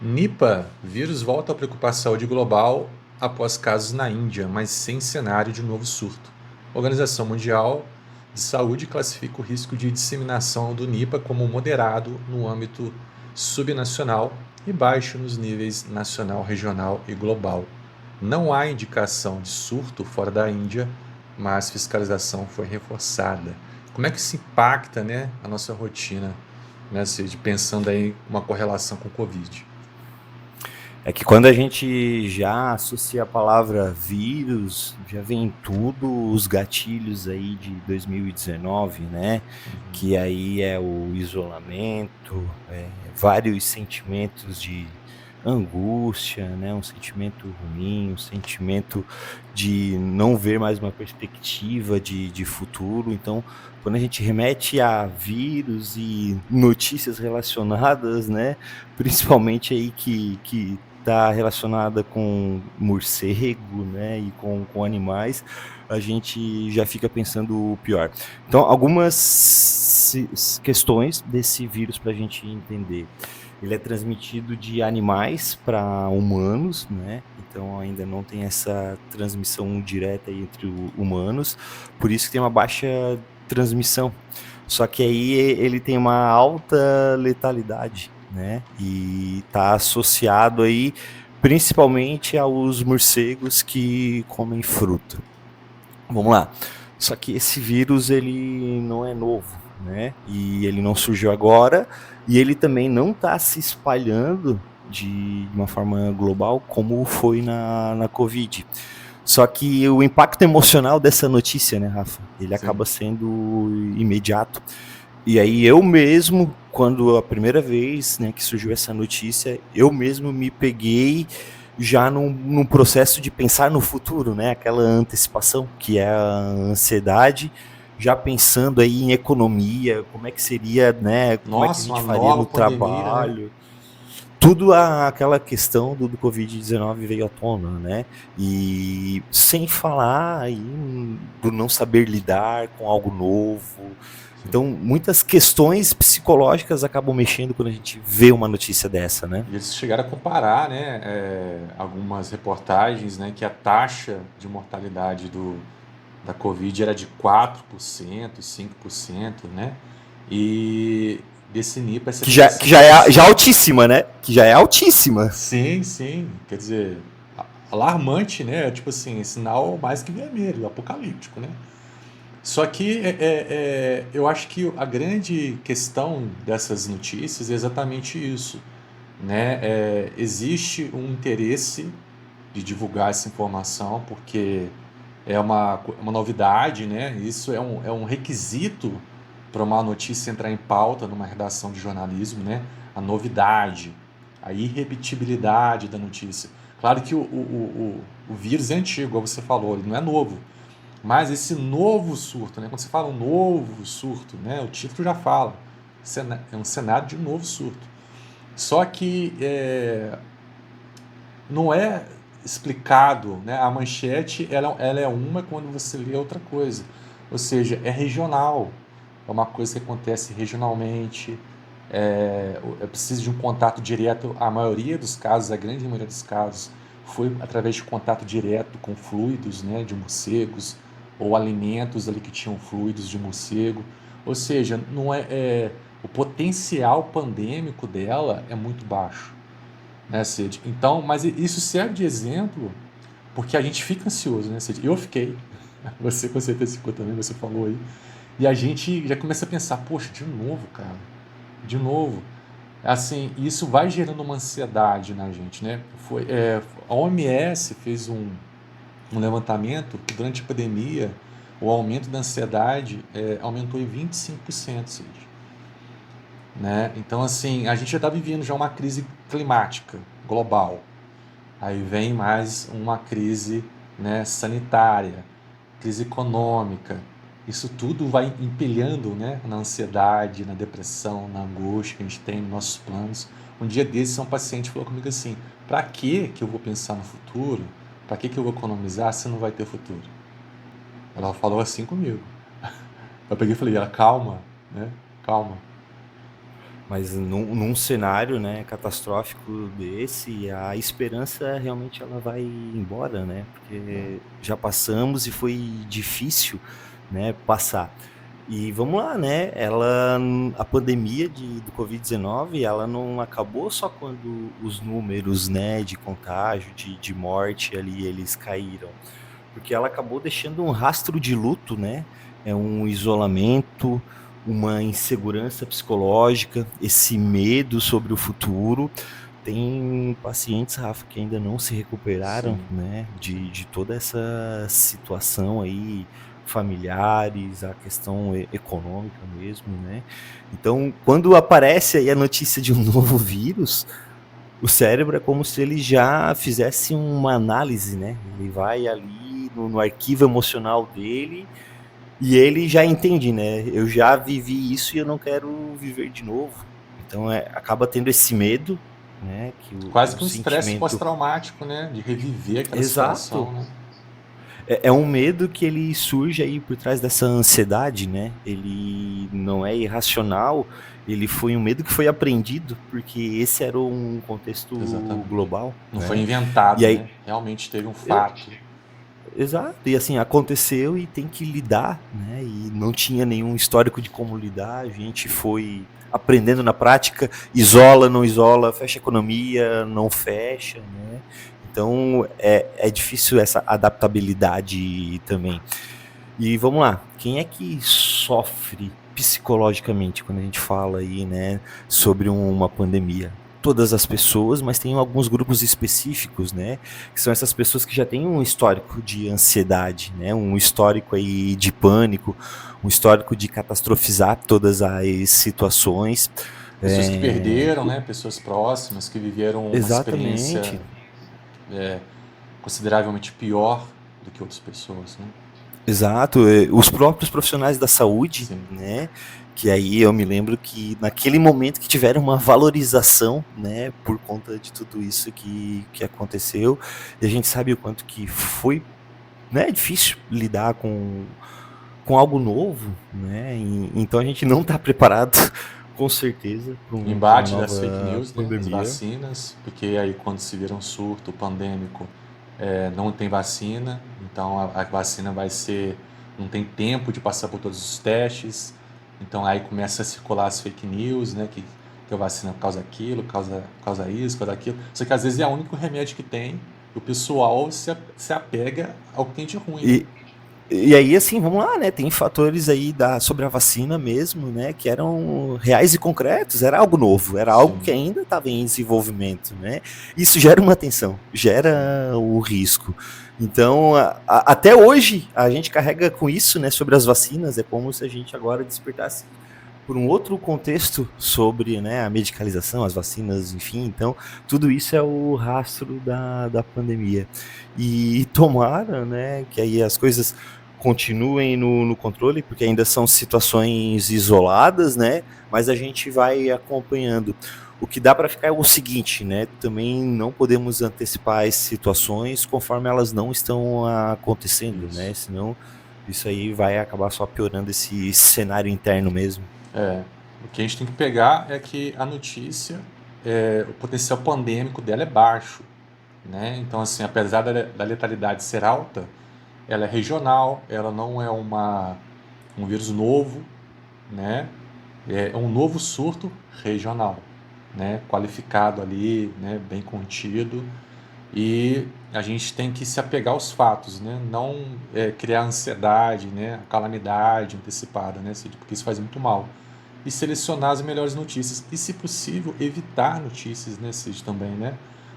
Nipah, vírus volta a preocupar a saúde global após casos na Índia, mas sem cenário de novo surto. A Organização Mundial de Saúde classifica o risco de disseminação do Nipah como moderado no âmbito subnacional e baixo nos níveis nacional, regional e global. Não há indicação de surto fora da Índia, mas fiscalização foi reforçada. Como é que isso impacta, né, a nossa rotina, né, Cid, pensando aí uma correlação com o Covid? É que quando a gente já associa a palavra vírus, já vem tudo os gatilhos aí de 2019, né? Que aí é o isolamento, vários sentimentos de angústia, né? Um sentimento ruim, um sentimento de não ver mais uma perspectiva de futuro. Então, quando a gente remete a vírus e notícias relacionadas, né? Principalmente aí que está relacionada com morcego, né, e com animais, a gente já fica pensando o pior. Então, algumas questões desse vírus para a gente entender. Ele é transmitido de animais para humanos, né? Então ainda não tem essa transmissão direta entre humanos, por isso que tem uma baixa transmissão. Só que aí ele tem uma alta letalidade, né? E está associado aí principalmente aos morcegos que comem fruta. Vamos lá. Só que esse vírus ele não é novo, né? E ele não surgiu agora e ele também não está se espalhando de uma forma global como foi na Covid. Só que o impacto emocional dessa notícia, né, Rafa? Ele Sim. acaba sendo imediato. E aí eu mesmo, quando a primeira vez, né, que surgiu essa notícia, eu mesmo me peguei já num processo de pensar no futuro, né? Aquela antecipação que é a ansiedade, já pensando aí em economia, como é que seria, né? Como é que a Nossa, gente uma faria nova no pandemia, né? trabalho? Tudo aquela questão do Covid-19 veio à tona, né? E sem falar aí do não saber lidar com algo novo. Sim. Então, muitas questões psicológicas acabam mexendo quando a gente vê uma notícia dessa, né? E eles chegaram a comparar, né, algumas reportagens, né, que a taxa de mortalidade da Covid era de 4%, 5%, né? E desse NIPA é Que já é já 75%. altíssima, né? Que já é altíssima. Sim, sim. Quer dizer, alarmante, né? Tipo assim, sinal mais que vermelho, apocalíptico, né? Só que eu acho que a grande questão dessas notícias é exatamente isso, né? Existe um interesse de divulgar essa informação porque é uma novidade, né? Isso é um requisito para uma notícia entrar em pauta numa redação de jornalismo, né? A novidade, a irrepetibilidade da notícia. Claro que o vírus é antigo, como você falou, ele não é novo. Mas esse novo surto, né? Quando você fala um novo surto, né? O título já fala. É um cenário de um novo surto. Só que não é explicado, né? A manchete ela é uma quando você lê outra coisa. Ou seja, é regional. É uma coisa que acontece regionalmente. É preciso de um contato direto. A maioria dos casos, a grande maioria dos casos, foi através de contato direto com fluidos, né, de morcegos ou alimentos ali que tinham fluidos de morcego. Ou seja, não o potencial pandêmico dela é muito baixo, né, Cid? Então, mas isso serve de exemplo porque a gente fica ansioso, né, Cid? Eu fiquei, você com certeza ficou também, você falou aí, e a gente já começa a pensar, poxa, de novo, cara, de novo. Assim, isso vai gerando uma ansiedade na gente, né? A OMS fez um levantamento que durante a pandemia o aumento da ansiedade aumentou em 25%, Cid, né? Então, assim, a gente já está vivendo já uma crise climática global. Aí vem mais uma crise, né, sanitária, crise econômica. Isso tudo vai empilhando, né, na ansiedade, na depressão, na angústia que a gente tem nos nossos planos. Um dia desses, um paciente falou comigo assim: para que eu vou pensar no futuro? Para que eu vou economizar se não vai ter futuro? Ela falou assim comigo. Eu peguei e falei: calma, né? Calma. Mas num cenário, né, catastrófico desse, a esperança realmente ela vai embora, né? Porque já passamos e foi difícil, né, passar. E vamos lá, né? A pandemia do Covid-19, ela não acabou só quando os números, né, de contágio, de morte ali, eles caíram. Porque ela acabou deixando um rastro de luto, né? É um isolamento, uma insegurança psicológica, esse medo sobre o futuro. Tem pacientes, Rafa, que ainda não se recuperaram, Sim. né, de toda essa situação aí, familiares, a questão econômica mesmo, né? Então, quando aparece aí a notícia de um novo vírus, o cérebro é como se ele já fizesse uma análise, né? Ele vai ali no arquivo emocional dele e ele já entende, né? Eu já vivi isso e eu não quero viver de novo. Então acaba tendo esse medo, né? Que Quase o que um estresse sentimento. pós-traumático, né? De reviver aquela Exato. situação, né? É um medo que ele surge aí por trás dessa ansiedade, né? Ele não é irracional, ele foi um medo que foi aprendido, porque esse era um contexto Exatamente. global, Não foi né? E inventado, aí, né? Realmente teve um eu- fato. exato, e assim, aconteceu e tem que lidar, né? E não tinha nenhum histórico de como lidar, a gente foi aprendendo na prática, isola, não isola, fecha a economia, não fecha, né? Então é difícil essa adaptabilidade também. E vamos lá, quem é que sofre psicologicamente quando a gente fala aí, né, sobre uma pandemia? Todas as pessoas, mas tem alguns grupos específicos, né, que são essas pessoas que já têm um histórico de ansiedade, né, um histórico aí de pânico, um histórico de catastrofizar todas as situações. Pessoas que É, perderam, né? Pessoas próximas que viveram uma experiência exatamente. consideravelmente pior do que outras pessoas, né? Exato, os próprios profissionais da saúde, Sim. né? Que aí eu me lembro que naquele momento que tiveram uma valorização, né, por conta de tudo isso que aconteceu, e a gente sabe o quanto que foi, né, difícil lidar com algo novo, né? Então a gente não está preparado, com certeza, para uma Embate das fake nova news, né? Das pandemia. vacinas, porque aí quando se vira um surto pandêmico, não tem vacina, então a vacina vai ser, não tem tempo de passar por todos os testes, então aí começa a circular as fake news, né? Que a vacina causa aquilo, causa isso, causa aquilo. Só que às vezes é o único remédio que tem, e o pessoal se apega ao que tem de ruim, né? E, E aí, assim, vamos lá, né? Tem fatores aí sobre a vacina mesmo, né? Que eram reais e concretos, era algo novo, era algo que Sim, ainda estava em desenvolvimento, né? Isso gera uma tensão, sim. gera o risco. Então, até hoje, a gente carrega com isso, né? Sobre as vacinas, é como se a gente agora despertasse por um outro contexto sobre, né, a medicalização, as vacinas, enfim. Então, tudo isso é o rastro da pandemia. E tomara, né, que aí as coisas continuem no controle, porque ainda são situações isoladas, né, mas a gente vai acompanhando. O que dá para ficar é o seguinte, né, também não podemos antecipar as situações conforme elas não estão acontecendo, né, Isso. senão isso aí vai acabar só piorando esse cenário interno mesmo. O que a gente tem que pegar é que a notícia, o potencial pandêmico dela é baixo, né? Então, assim, apesar da letalidade ser alta, ela é regional, ela não é um vírus novo, né? É um novo surto regional, né? Qualificado ali, né? Bem contido. E a gente tem que se apegar aos fatos, né? Não criar ansiedade, né? Calamidade antecipada, né? Porque isso faz muito mal. E selecionar as melhores notícias. E, se possível, evitar notícias, né, Cid, também, né?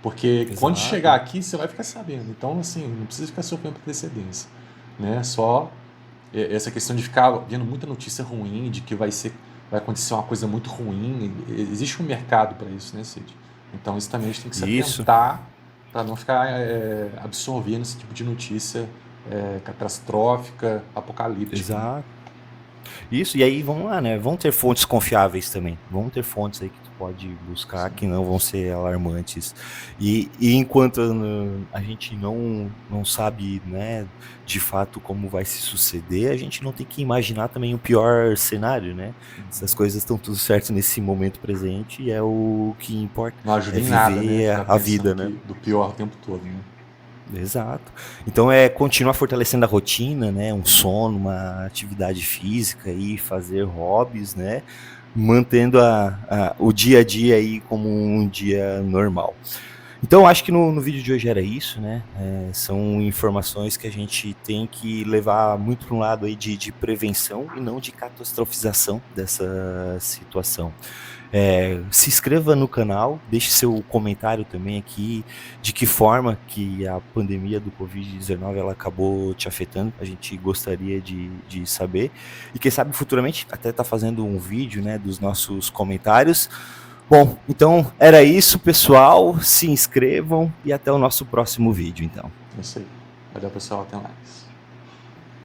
Porque quando chegar Exato. aqui, você vai ficar sabendo. Então, assim, não precisa ficar sofrendo por precedência, né? Só essa questão de ficar vendo muita notícia ruim, de que vai acontecer uma coisa muito ruim. Existe um mercado para isso, né, Cid? Então, isso também a gente tem que se Isso. atentar para não ficar absorvendo esse tipo de notícia catastrófica, apocalíptica, né? Exato. Isso, e aí vamos lá, né? Vão ter fontes confiáveis também. Vão ter fontes aí que tu pode buscar que não vão ser alarmantes. E enquanto a gente não sabe, né, de fato como vai se suceder, a gente não tem que imaginar também o pior cenário, né? Essas coisas estão tudo certo nesse momento presente e é o que importa. Não ajuda É em nada, né? viver Ficar a vida, pensando né? do pior o tempo todo, né? Exato. Então é continuar fortalecendo a rotina, né? Um sono, uma atividade física e fazer hobbies, né? Mantendo o dia a dia aí como um dia normal. Então acho que no vídeo de hoje era isso, né? São informações que a gente tem que levar muito para um lado aí de prevenção e não de catastrofização dessa situação. Se inscreva no canal, deixe seu comentário também aqui, de que forma que a pandemia do Covid-19 ela acabou te afetando, a gente gostaria de saber, e quem sabe futuramente até tá fazendo um vídeo, né, dos nossos comentários. Bom, então era isso, pessoal, se inscrevam e até o nosso próximo vídeo, então. É isso aí. Valeu, pessoal. Até mais.